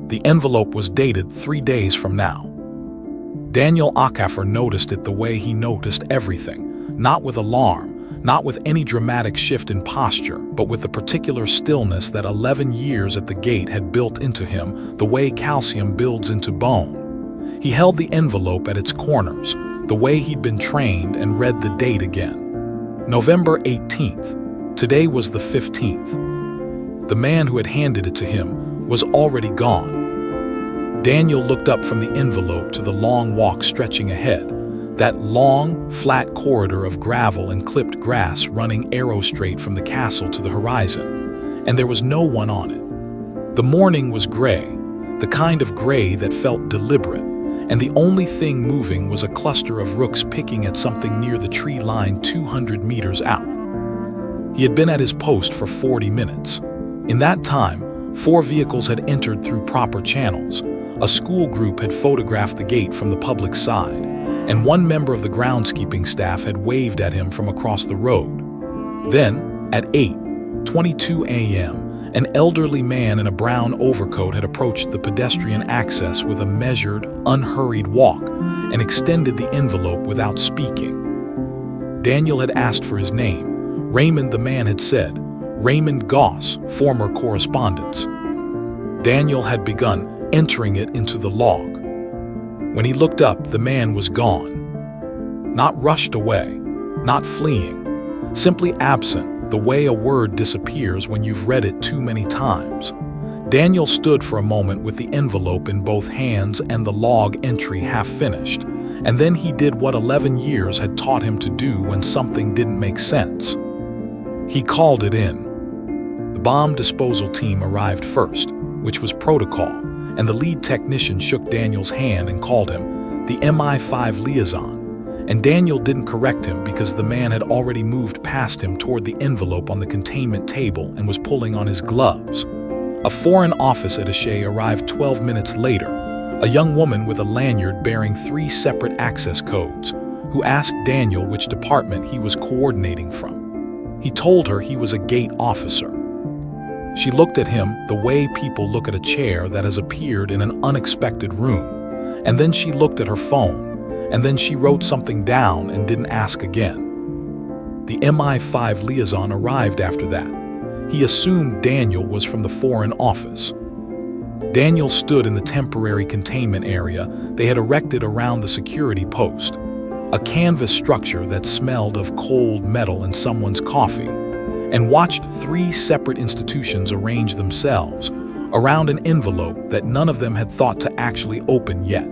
The envelope was dated 3 days from now. Daniel Akafor noticed it the way he noticed everything, not with alarm, not with any dramatic shift in posture, but with the particular stillness that 11 years at the gate had built into him, the way calcium builds into bone. He held the envelope at its corners, the way he'd been trained, and read the date again. November 18th. Today was the 15th. The man who had handed it to him was already gone. Daniel looked up from the envelope to the long walk stretching ahead, that long, flat corridor of gravel and clipped grass running arrow straight from the castle to the horizon, and there was no one on it. The morning was gray, the kind of gray that felt deliberate, and the only thing moving was a cluster of rooks picking at something near the tree line 200 meters out. He had been at his post for 40 minutes. In that time, 4 vehicles had entered through proper channels, a school group had photographed the gate from the public side, and 1 member of the groundskeeping staff had waved at him from across the road. Then, at 8:22 a.m., an elderly man in a brown overcoat had approached the pedestrian access with a measured, unhurried walk and extended the envelope without speaking. Daniel had asked for his name. Raymond, the man had said. Raymond Goss, former correspondent. Daniel had begun entering it into the log. When he looked up, the man was gone. Not rushed away, not fleeing, simply absent, the way a word disappears when you've read it too many times. Daniel stood for a moment with the envelope in both hands and the log entry half finished, and then he did what 11 years had taught him to do when something didn't make sense. He called it in. The bomb disposal team arrived first, which was protocol, and the lead technician shook Daniel's hand and called him the MI5 liaison. And Daniel didn't correct him because the man had already moved past him toward the envelope on the containment table and was pulling on his gloves. A foreign office attaché arrived 12 minutes later, a young woman with a lanyard bearing 3 separate access codes, who asked Daniel which department he was coordinating from. He told her he was a gate officer. She looked at him the way people look at a chair that has appeared in an unexpected room, and then she looked at her phone. And then she wrote something down and didn't ask again. The MI5 liaison arrived after that. He assumed Daniel was from the Foreign Office. Daniel stood in the temporary containment area they had erected around the security post, a canvas structure that smelled of cold metal and someone's coffee, and watched 3 separate institutions arrange themselves around an envelope that none of them had thought to actually open yet.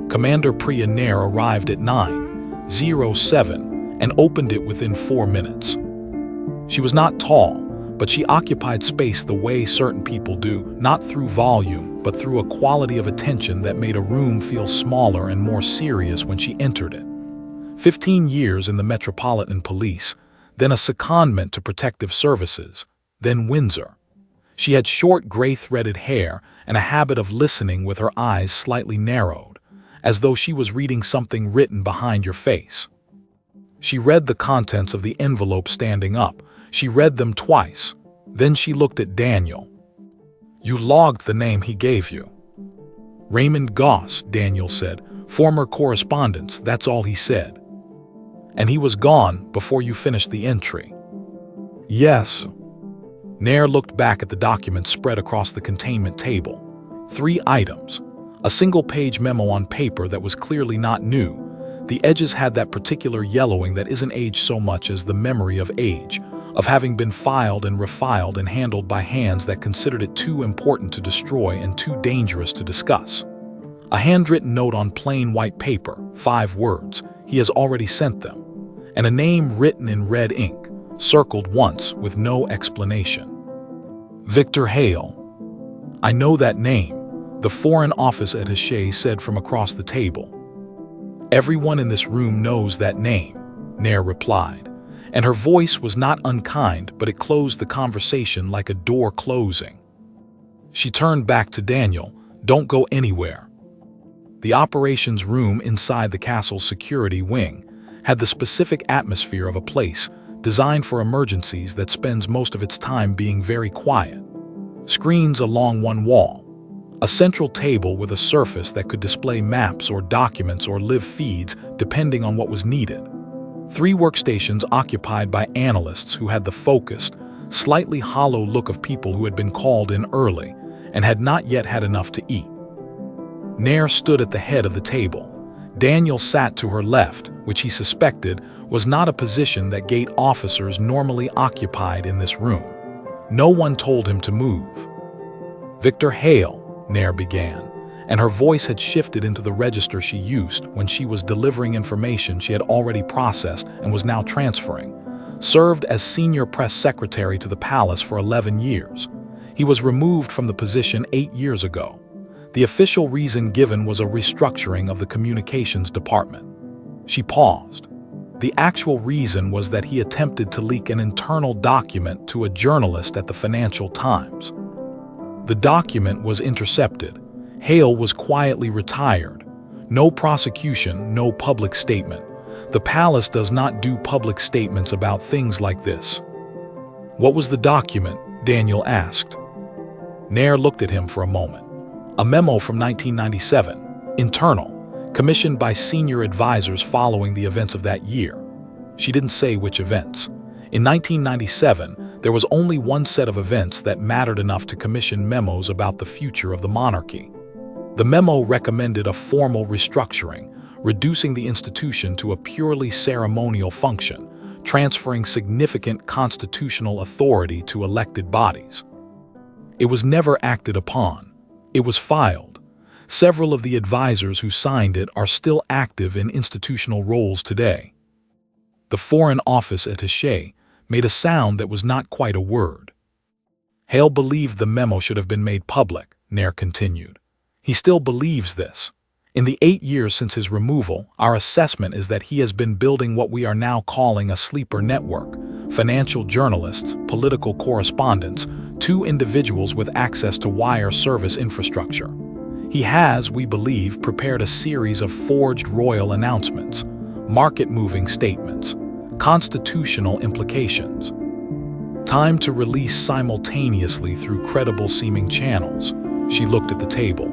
Commander Priya Nair arrived at 9:07 and opened it within 4 minutes. She was not tall, but she occupied space the way certain people do, not through volume, but through a quality of attention that made a room feel smaller and more serious when she entered it. 15 years in the Metropolitan Police, then a secondment to Protective Services, then Windsor. She had short gray-threaded hair and a habit of listening with her eyes slightly narrowed, as though she was reading something written behind your face. She read the contents of the envelope standing up. She read them twice. Then she looked at Daniel. "You logged the name he gave you." "Raymond Goss," Daniel said. "Former correspondent, that's all he said." "And he was gone before you finished the entry." "Yes." Nair looked back at the documents spread across the containment table. 3 items. A single-page memo on paper that was clearly not new. The edges had that particular yellowing that isn't age so much as the memory of age, of having been filed and refiled and handled by hands that considered it too important to destroy and too dangerous to discuss. A handwritten note on plain white paper, 5 words, "He has already sent them," and a name written in red ink, circled once with no explanation. Victor Hale. "I know that name," the Foreign Office attaché said from across the table. "Everyone in this room knows that name," Nair replied, and her voice was not unkind, but it closed the conversation like a door closing. She turned back to Daniel. "Don't go anywhere." The operations room inside the castle's security wing had the specific atmosphere of a place designed for emergencies that spends most of its time being very quiet. Screens along one wall, a central table with a surface that could display maps or documents or live feeds depending on what was needed. 3 workstations occupied by analysts who had the focused, slightly hollow look of people who had been called in early and had not yet had enough to eat. Nair stood at the head of the table. Daniel sat to her left, which he suspected was not a position that gate officers normally occupied in this room. No one told him to move. "Victor Hale," Nair began, and her voice had shifted into the register she used when she was delivering information she had already processed and was now transferring. Served as senior press secretary to the palace for 11 years. He was removed from the position 8 years ago. The official reason given was a restructuring of the communications department. She paused. The actual reason was that he attempted to leak an internal document to a journalist at the Financial Times. The document was intercepted. Hale was quietly retired. No prosecution, no public statement. The palace does not do public statements about things like this. "What was the document?" Daniel asked. Nair looked at him for a moment. "A memo from 1997, internal, commissioned by senior advisors following the events of that year." She didn't say which events. In 1997, there was only one set of events that mattered enough to commission memos about the future of the monarchy. The memo recommended a formal restructuring, reducing the institution to a purely ceremonial function, transferring significant constitutional authority to elected bodies. It was never acted upon. It was filed. Several of the advisors who signed it are still active in institutional roles today. The Foreign Office attaché made a sound that was not quite a word. "Hale believed the memo should have been made public," Nair continued. "He still believes this. In the 8 years since his removal, our assessment is that he has been building what we are now calling a sleeper network: financial journalists, political correspondents, 2 individuals with access to wire service infrastructure. He has, we believe, prepared a series of forged royal announcements, market-moving statements, constitutional implications. Time to release simultaneously through credible-seeming channels." She looked at the table.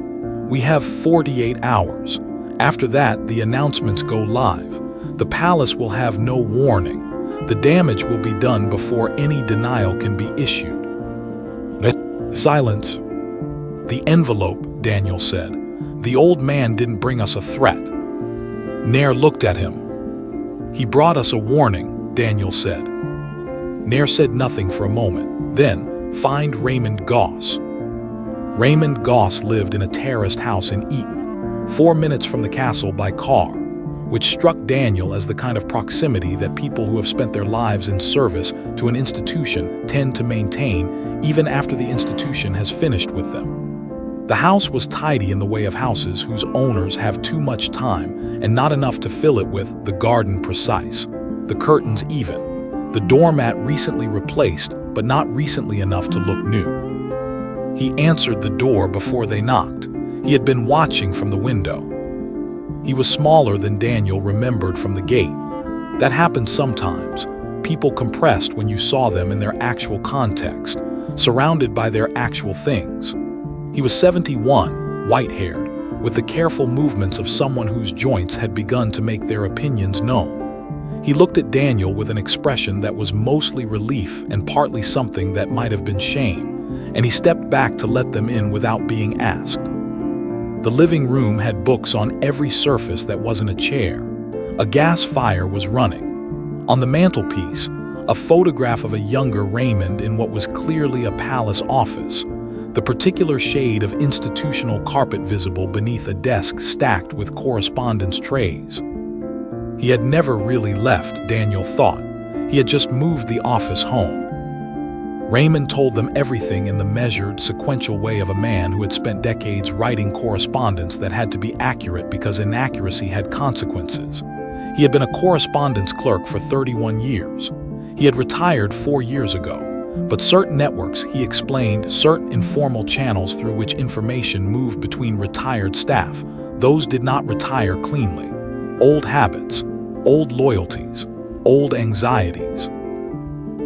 "We have 48 hours. After that, the announcements go live. The palace will have no warning. The damage will be done before any denial can be issued." Silence. "The envelope," Daniel said. "The old man didn't bring us a threat." Nair looked at him. "He brought us a warning," Daniel said. Nair said nothing for a moment. Then, "Find Raymond Goss." Raymond Goss lived in a terraced house in Eton, 4 minutes from the castle by car, which struck Daniel as the kind of proximity that people who have spent their lives in service to an institution tend to maintain even after the institution has finished with them. The house was tidy in the way of houses whose owners have too much time and not enough to fill it with, the garden precise, the curtains even, the doormat recently replaced but not recently enough to look new. He answered the door before they knocked. He had been watching from the window. He was smaller than Daniel remembered from the gate. That happened sometimes. People compressed when you saw them in their actual context, surrounded by their actual things. He was 71, white-haired, with the careful movements of someone whose joints had begun to make their opinions known. He looked at Daniel with an expression that was mostly relief and partly something that might have been shame, and he stepped back to let them in without being asked. The living room had books on every surface that wasn't a chair. A gas fire was running. On the mantelpiece, a photograph of a younger Raymond in what was clearly a palace office, the particular shade of institutional carpet visible beneath a desk stacked with correspondence trays. He had never really left, Daniel thought. He had just moved the office home. Raymond told them everything in the measured, sequential way of a man who had spent decades writing correspondence that had to be accurate because inaccuracy had consequences. He had been a correspondence clerk for 31 years. He had retired 4 years ago. But certain networks, he explained, certain informal channels through which information moved between retired staff, those did not retire cleanly. Old habits, old loyalties, old anxieties.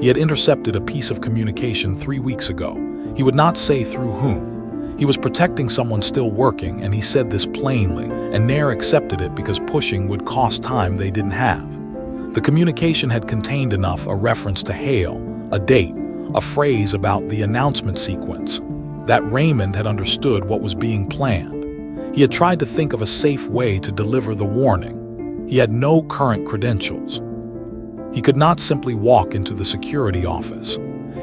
He had intercepted a piece of communication 3 weeks ago. He would not say through whom. He was protecting someone still working, and he said this plainly, and Nair accepted it because pushing would cost time they didn't have. The communication had contained enough, a reference to Hale, a date, a phrase about the announcement sequence, that Raymond had understood what was being planned. He had tried to think of a safe way to deliver the warning. He had no current credentials. He could not simply walk into the security office.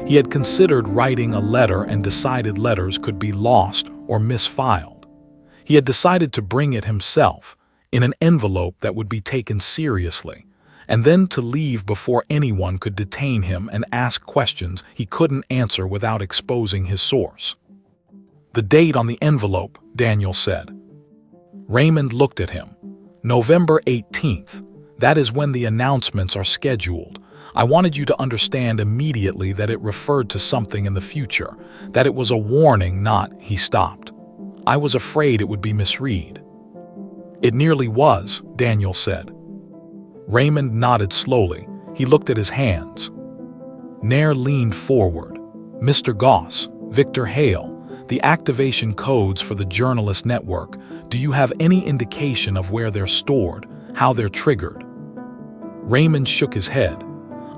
He had considered writing a letter and decided letters could be lost or misfiled. He had decided to bring it himself, in an envelope that would be taken seriously, and then to leave before anyone could detain him and ask questions he couldn't answer without exposing his source. "The date on the envelope," Daniel said. Raymond looked at him. "November 18th. That is when the announcements are scheduled. I wanted you to understand immediately that it referred to something in the future, that it was a warning, not—" He stopped. "I was afraid it would be misread." "It nearly was," Daniel said. Raymond nodded slowly. He looked at his hands. Nair leaned forward. "Mr. Goss, Victor Hale, the activation codes for the journalist network, do you have any indication of where they're stored, how they're triggered?" Raymond shook his head.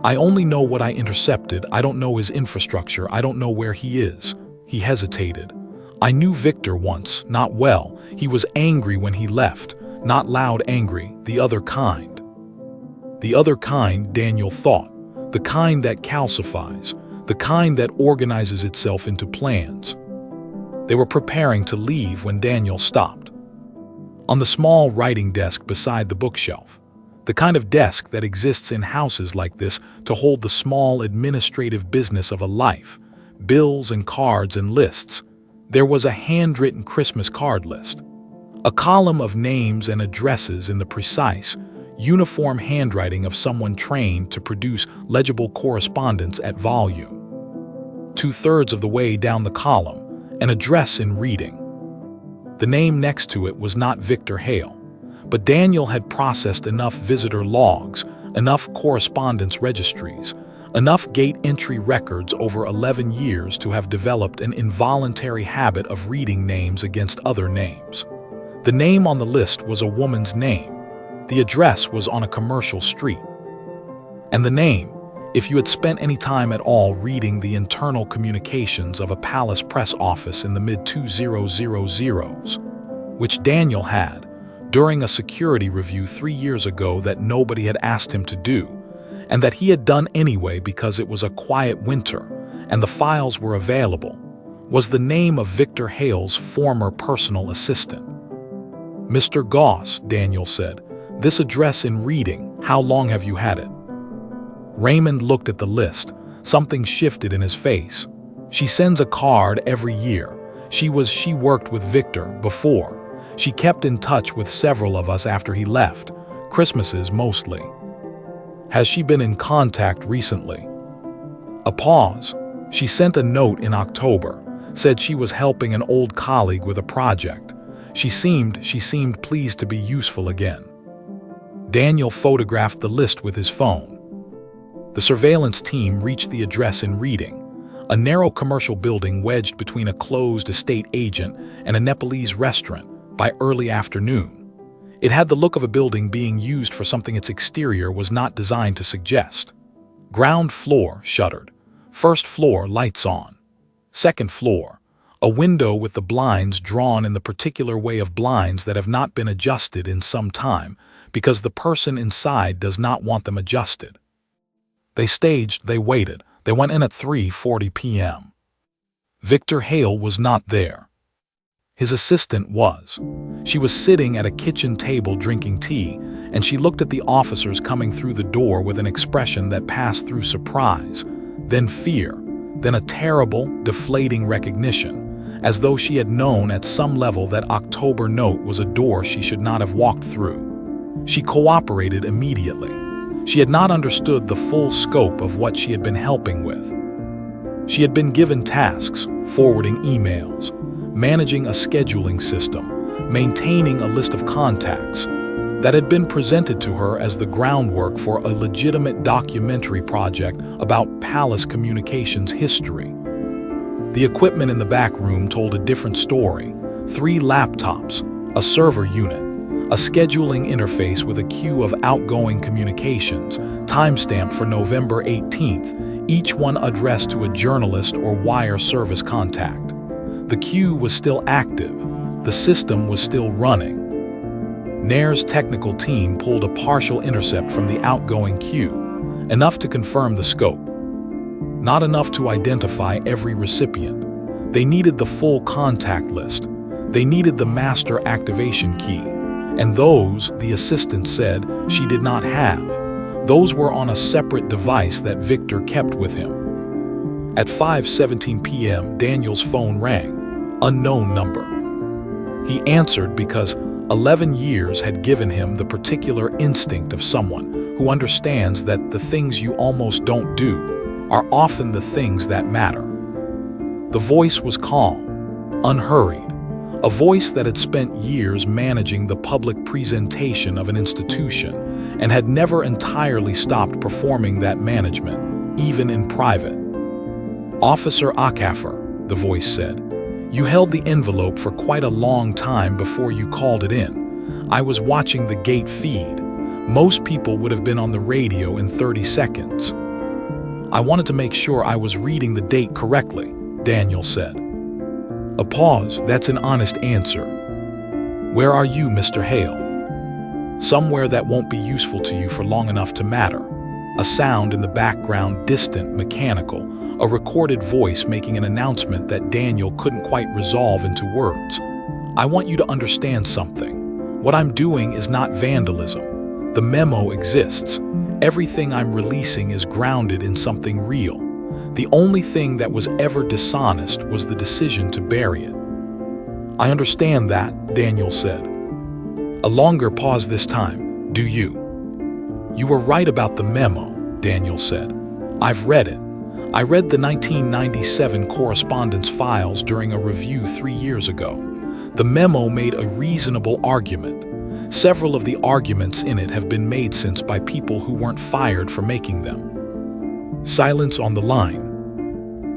"I only know what I intercepted. I don't know his infrastructure. I don't know where he is." He hesitated. "I knew Victor once, not well. He was angry when he left, not loud angry, the other kind." The other kind, Daniel thought. The kind that calcifies, the kind that organizes itself into plans. They were preparing to leave when Daniel stopped. On the small writing desk beside the bookshelf, the kind of desk that exists in houses like this to hold the small administrative business of a life, bills and cards and lists, there was a handwritten Christmas card list. A column of names and addresses in the precise, uniform handwriting of someone trained to produce legible correspondence at volume. 2/3 of the way down the column, an address in reading. The name next to it was not Victor Hale, but Daniel had processed enough visitor logs, enough correspondence registries, enough gate entry records over 11 years to have developed an involuntary habit of reading names against other names. The name on the list was a woman's name. The address was on a commercial street. And the name, if you had spent any time at all reading the internal communications of a palace press office in the mid-2000s, which Daniel had, during a security review 3 years ago that nobody had asked him to do, and that he had done anyway because it was a quiet winter and the files were available, was the name of Victor Hale's former personal assistant. "Mr. Goss," Daniel said, "this address in reading, how long have you had it?" Raymond looked at the list. Something shifted in his face. "She sends a card every year. She worked with Victor before. She kept in touch with several of us after he left, Christmases mostly." "Has she been in contact recently?" A pause. "She sent a note in October, said she was helping an old colleague with a project. She seemed pleased to be useful again." Daniel photographed the list with his phone. The surveillance team reached the address in reading, a narrow commercial building wedged between a closed estate agent and a Nepalese restaurant, by early afternoon. It had the look of a building being used for something its exterior was not designed to suggest. Ground floor shuttered. First floor lights on. Second floor, a window with the blinds drawn in the particular way of blinds that have not been adjusted in some time because the person inside does not want them adjusted. They waited. They went in at 3:40 p.m. Victor Hale was not there. His assistant was. She was sitting at a kitchen table drinking tea, and she looked at the officers coming through the door with an expression that passed through surprise, then fear, then a terrible, deflating recognition, as though she had known at some level that October note was a door she should not have walked through. She cooperated immediately. She had not understood the full scope of what she had been helping with. She had been given tasks, forwarding emails, managing a scheduling system, maintaining a list of contacts, that had been presented to her as the groundwork for a legitimate documentary project about palace communications history. The equipment in the back room told a different story. 3 laptops, a server unit, a scheduling interface with a queue of outgoing communications, timestamped for November 18th, each one addressed to a journalist or wire service contact. The queue was still active. The system was still running. Nair's technical team pulled a partial intercept from the outgoing queue, enough to confirm the scope. Not enough to identify every recipient. They needed the full contact list. They needed the master activation key. And those, the assistant said, she did not have. Those were on a separate device that Victor kept with him. At 5:17 p.m., Daniel's phone rang. Unknown number. He answered because 11 years had given him the particular instinct of someone who understands that the things you almost don't do are often the things that matter. The voice was calm, unhurried, a voice that had spent years managing the public presentation of an institution and had never entirely stopped performing that management, even in private. "Officer Akaffer," the voice said, "you held the envelope for quite a long time before you called it in. I was watching the gate feed. Most people would have been on the radio in 30 seconds. I wanted to make sure I was reading the date correctly," Daniel said. A pause. "That's an honest answer. Where are you, Mr. Hale?" "Somewhere that won't be useful to you for long enough to matter." A sound in the background, distant, mechanical, a recorded voice making an announcement that Daniel couldn't quite resolve into words. "I want you to understand something. What I'm doing is not vandalism. The memo exists. Everything I'm releasing is grounded in something real. The only thing that was ever dishonest was the decision to bury it." "I understand that," Daniel said. A longer pause this time. "Do you?" "You were right about the memo," Daniel said. "I've read it. I read the 1997 correspondence files during a review 3 years ago. The memo made a reasonable argument. Several of the arguments in it have been made since by people who weren't fired for making them." Silence on the line.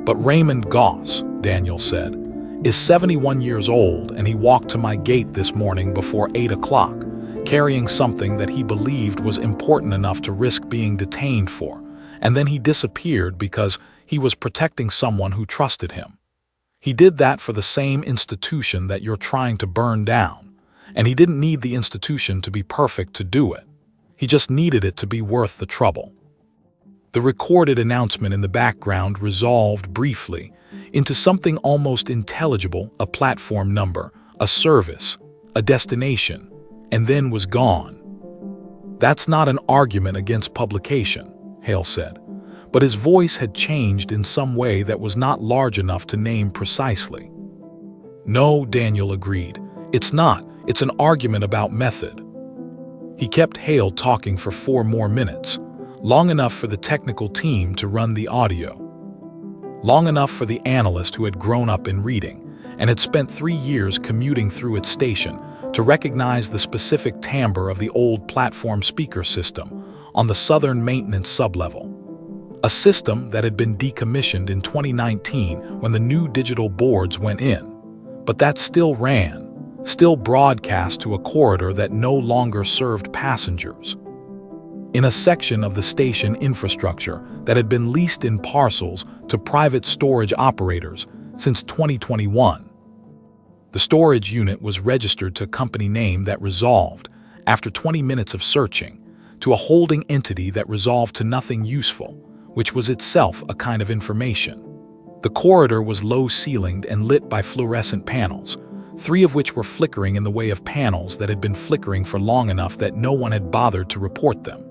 "But Raymond Goss," Daniel said, "is 71 years old, and he walked to my gate this morning before 8 o'clock, carrying something that he believed was important enough to risk being detained for, and then he disappeared because he was protecting someone who trusted him. He did that for the same institution that you're trying to burn down, and he didn't need the institution to be perfect to do it. He just needed it to be worth the trouble." The recorded announcement in the background resolved briefly into something almost intelligible, a platform number, a service, a destination, and then was gone. "That's not an argument against publication," Hale said, but his voice had changed in some way that was not large enough to name precisely. "No," Daniel agreed, "it's not. It's an argument about method." He kept Hale talking for 4 more minutes, long enough for the technical team to run the audio. Long enough for the analyst who had grown up in reading and had spent 3 years commuting through its station to recognize the specific timbre of the old platform speaker system on the southern maintenance sublevel. A system that had been decommissioned in 2019 when the new digital boards went in, but that still ran, still broadcast to a corridor that no longer served passengers. In a section of the station infrastructure that had been leased in parcels to private storage operators since 2021. The storage unit was registered to a company name that resolved, after 20 minutes of searching, to a holding entity that resolved to nothing useful, which was itself a kind of information. The corridor was low-ceilinged and lit by fluorescent panels, 3 of which were flickering in the way of panels that had been flickering for long enough that no one had bothered to report them.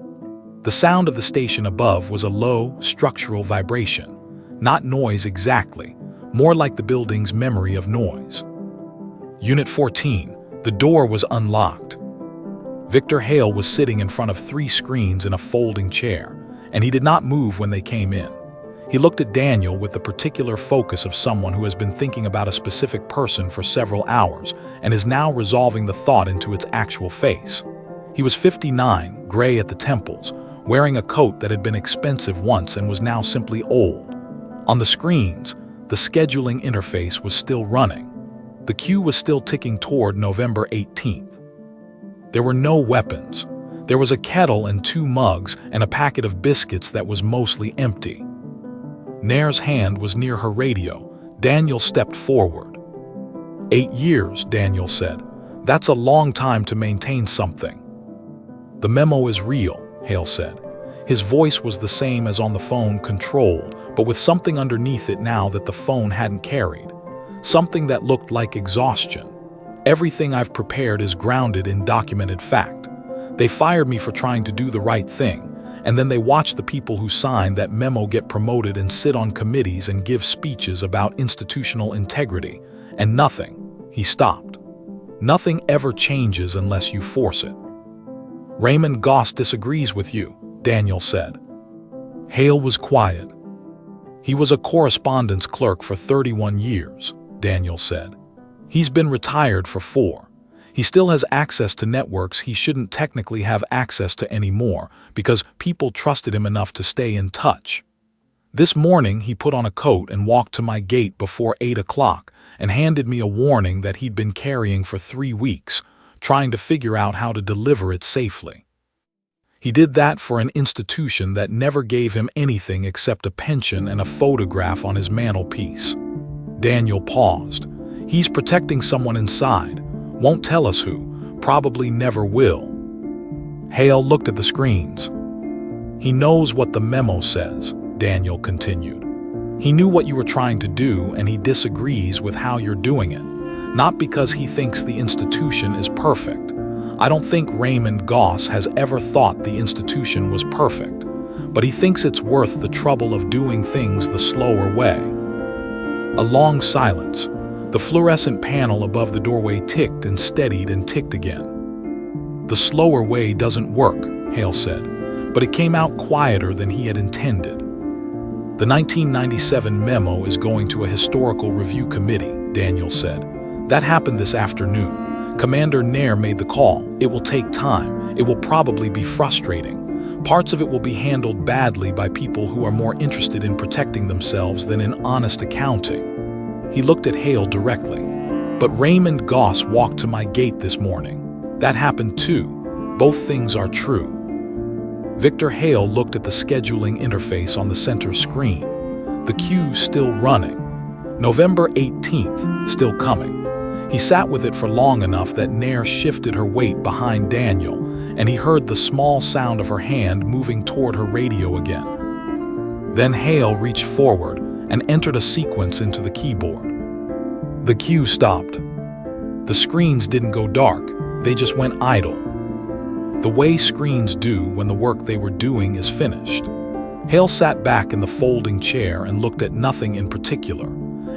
The sound of the station above was a low, structural vibration, not noise exactly, more like the building's memory of noise. Unit 14, the door was unlocked. Victor Hale was sitting in front of 3 screens in a folding chair, and he did not move when they came in. He looked at Daniel with the particular focus of someone who has been thinking about a specific person for several hours and is now resolving the thought into its actual face. He was 59, gray at the temples, wearing a coat that had been expensive once and was now simply old. On the screens, The scheduling interface was still running. The queue was still ticking toward November 18th. There were no weapons. There was a kettle and 2 mugs and a packet of biscuits that was mostly empty. Nair's hand was near her radio. Daniel stepped forward. 8 years, Daniel said. That's a long time to maintain something. The memo is real, Hale said. His voice was the same as on the phone, controlled, but with something underneath it now that the phone hadn't carried. Something that looked like exhaustion. Everything I've prepared is grounded in documented fact. They fired me for trying to do the right thing, and then they watch the people who signed that memo get promoted and sit on committees and give speeches about institutional integrity. And nothing, he stopped. Nothing ever changes unless you force it. Raymond Goss disagrees with you, Daniel said. Hale was quiet. He was a correspondence clerk for 31 years, Daniel said. He's been retired for 4. He still has access to networks he shouldn't technically have access to anymore because people trusted him enough to stay in touch. This morning he put on a coat and walked to my gate before 8 o'clock and handed me a warning that he'd been carrying for 3 weeks, trying to figure out how to deliver it safely. He did that for an institution that never gave him anything except a pension and a photograph on his mantelpiece. Daniel paused. He's protecting someone inside. Won't tell us who. Probably never will. Hale looked at the screens. He knows what the memo says, Daniel continued. He knew what you were trying to do, and he disagrees with how you're doing it. Not because he thinks the institution is perfect. I don't think Raymond Goss has ever thought the institution was perfect, but he thinks it's worth the trouble of doing things the slower way. A long silence. The fluorescent panel above the doorway ticked and steadied and ticked again. The slower way doesn't work, Hale said, but it came out quieter than he had intended. The 1997 memo is going to a historical review committee, Daniel said. That happened this afternoon. Commander Nair made the call. It will take time. It will probably be frustrating. Parts of it will be handled badly by people who are more interested in protecting themselves than in honest accounting. He looked at Hale directly. But Raymond Goss walked to my gate this morning. That happened too. Both things are true. Victor Hale looked at the scheduling interface on the center screen. The queue still running. November 18th, still coming. He sat with it for long enough that Nair shifted her weight behind Daniel, and he heard the small sound of her hand moving toward her radio again. Then Hale reached forward and entered a sequence into the keyboard. The queue stopped. The screens didn't go dark, they just went idle. The way screens do when the work they were doing is finished. Hale sat back in the folding chair and looked at nothing in particular,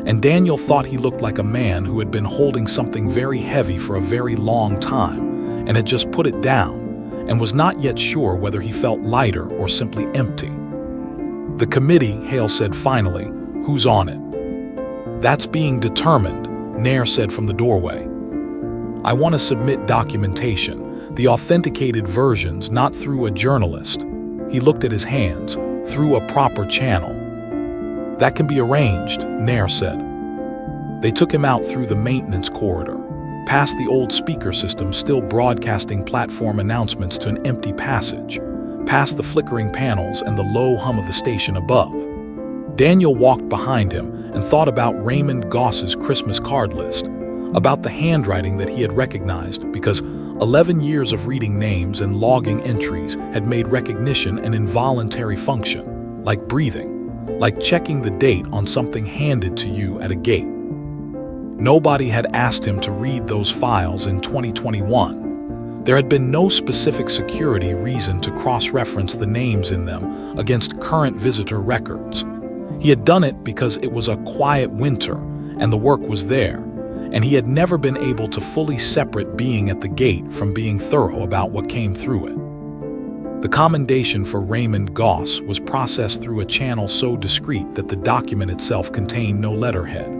and Daniel thought he looked like a man who had been holding something very heavy for a very long time and had just put it down and was not yet sure whether he felt lighter or simply empty. The committee, Hale said finally. Who's on it? That's being determined, Nair said from the doorway. I want to submit documentation, the authenticated versions, not through a journalist. He looked at his hands, through a proper channel. That can be arranged, Nair said. They took him out through the maintenance corridor, past the old speaker system still broadcasting platform announcements to an empty passage, past the flickering panels and the low hum of the station above. Daniel walked behind him and thought about Raymond Goss's Christmas card list, about the handwriting that he had recognized because 11 years of reading names and logging entries had made recognition an involuntary function, like breathing, like checking the date on something handed to you at a gate. Nobody had asked him to read those files in 2021. There had been no specific security reason to cross-reference the names in them against current visitor records. He had done it because it was a quiet winter and the work was there, and he had never been able to fully separate being at the gate from being thorough about what came through it. The commendation for Raymond Goss was processed through a channel so discreet that the document itself contained no letterhead.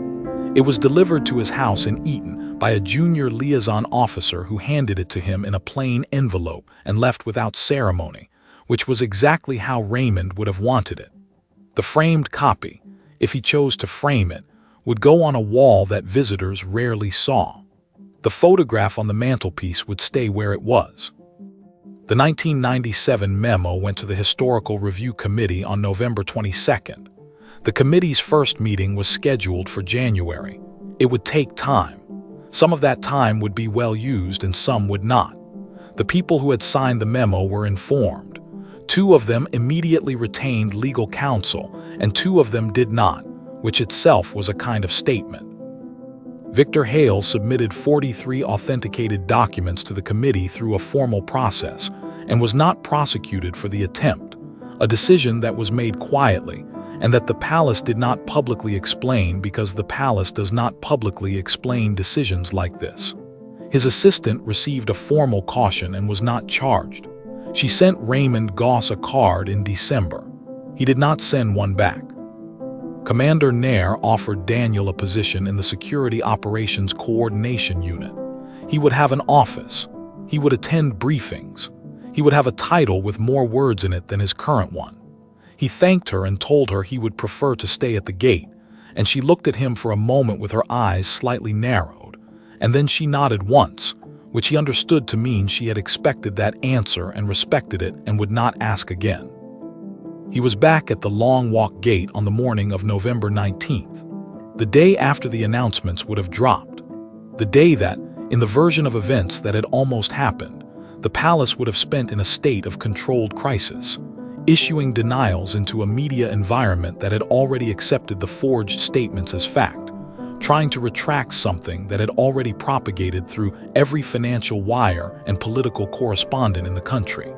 It was delivered to his house in Eton by a junior liaison officer who handed it to him in a plain envelope and left without ceremony, which was exactly how Raymond would have wanted it. The framed copy, if he chose to frame it, would go on a wall that visitors rarely saw. The photograph on the mantelpiece would stay where it was. The 1997 memo went to the Historical Review Committee on November 22nd. The committee's first meeting was scheduled for January. It would take time. Some of that time would be well used and some would not. The people who had signed the memo were informed. 2 of them immediately retained legal counsel, and 2 of them did not, which itself was a kind of statement. Victor Hale submitted 43 authenticated documents to the committee through a formal process and was not prosecuted for the attempt, a decision that was made quietly and that the palace did not publicly explain because the palace does not publicly explain decisions like this. His assistant received a formal caution and was not charged. She sent Raymond Goss a card in December. He did not send one back. Commander Nair offered Daniel a position in the Security Operations Coordination Unit. He would have an office. He would attend briefings. He would have a title with more words in it than his current one. He thanked her and told her he would prefer to stay at the gate, and she looked at him for a moment with her eyes slightly narrowed, and then she nodded once, which he understood to mean she had expected that answer and respected it and would not ask again. He was back at the Long Walk Gate on the morning of November 19th, the day after the announcements would have dropped, the day that, in the version of events that had almost happened, the palace would have spent in a state of controlled crisis, issuing denials into a media environment that had already accepted the forged statements as fact, trying to retract something that had already propagated through every financial wire and political correspondent in the country.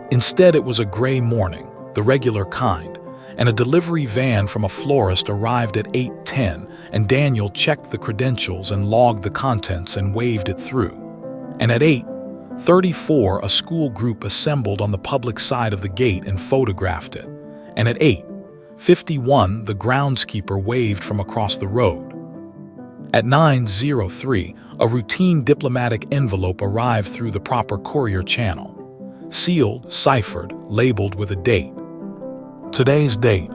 Instead, it was a gray morning, the regular kind, and a delivery van from a florist arrived at 8:10, and Daniel checked the credentials and logged the contents and waved it through. And at 8:34, a school group assembled on the public side of the gate and photographed it. And at 8:51, the groundskeeper waved from across the road. At 9:03, a routine diplomatic envelope arrived through the proper courier channel. Sealed, ciphered, labeled with a date. Today's date.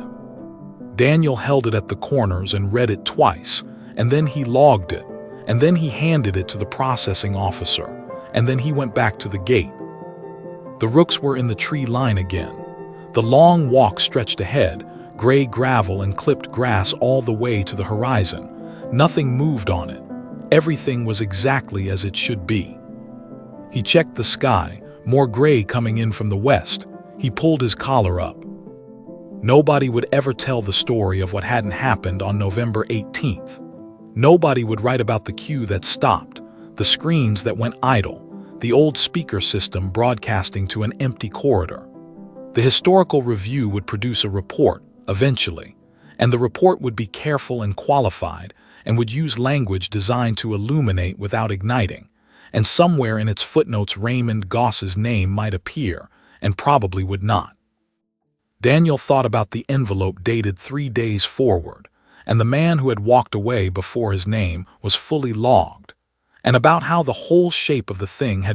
Daniel held it at the corners and read it twice, and then he logged it, and then he handed it to the processing officer, and then he went back to the gate. The rooks were in the tree line again. The long walk stretched ahead, gray gravel and clipped grass all the way to the horizon. Nothing moved on it. Everything was exactly as it should be. He checked the sky, more gray coming in from the west. He pulled his collar up. Nobody would ever tell the story of what hadn't happened on November 18th. Nobody would write about the queue that stopped, the screens that went idle, the old speaker system broadcasting to an empty corridor. The Historical Review would produce a report, eventually, and the report would be careful and qualified and would use language designed to illuminate without igniting, and somewhere in its footnotes Raymond Goss's name might appear, and probably would not. Daniel thought about the envelope dated 3 days forward, and the man who had walked away before his name was fully logged, and about how the whole shape of the thing had